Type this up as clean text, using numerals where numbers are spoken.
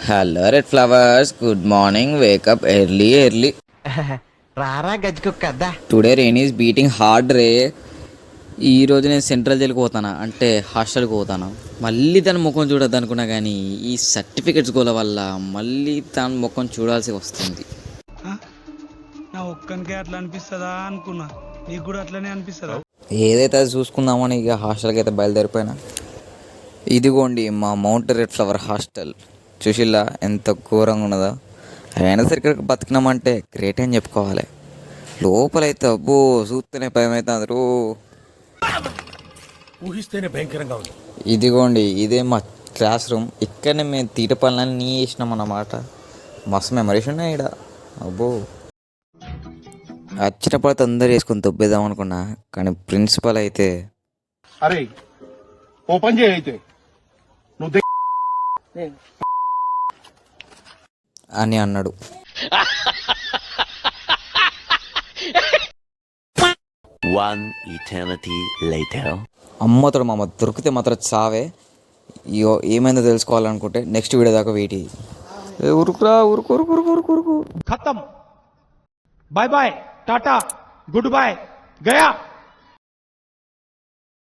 Hello red flowers, good morning. Wake up early. రారా గజ్జుకుక్క. Today rain is beating hard రే. ఈ రోజు నేను సెంట్రల్ జైలుకి పోతానా, అంటే హాస్టల్కి పోతాను. మళ్ళీ తన ముఖం చూడొద్దు అనుకున్నా, కానీ ఈ సర్టిఫికెట్స్ గోల వల్ల మళ్ళీ తన ముఖం చూడాల్సి వస్తుంది. నా ఒక్కనికే అట్లా అనిపిస్తుందా అనుకున్నా, నీకు కూడా అట్లనే అనిపిస్తుందా? ఏదైతే అది చూసుకుందామని ఇక హాస్టల్కి అయితే బయలుదేరిపోయినా. ఇదిగోండి మా మౌంట్ రెడ్ ఫ్లవర్ హాస్టల్. చూసిల్లా ఎంత ఘోరంగా ఉన్నదో. అయినా సరే ఇక్కడ బతికినామంటే గ్రేట్ అని చెప్పుకోవాలి. లోపలైతే అబ్బో చూస్తేనే భయం అయితే అందరూ ఊహిస్తేనే భయంకరంగా ఉంది. ఇదిగోండి ఇదే మా క్లాస్ రూమ్. ఇక్కడనే మేము తీట పనులన్నీ చేసినాం అన్నమాట. మస్తు మెమరీస్ ఉన్నాయి ఇక్కడ. అబ్బో వచ్చినప్పుడు అయితే అందరూ వేసుకొని దొబ్బేద్దాం అనుకున్నా, కానీ ప్రిన్సిపల్ అయితే అరే ఓపెన్ చేయి అయితే నువ్వు అని అన్నాడు. One eternity later. అమ్మతోడు మామ దొరికితే మాత్రం చావే. ఇయో ఏమైందో తెలుసుకోవాలనుకుంటే నెక్స్ట్ వీడియో దాకా వెయిట్ చేయి. ఉరుకురా ఉరుకు. ఖతం. బాయ్ బాయ్, టాటా, గుడ్ బాయ్, గయా.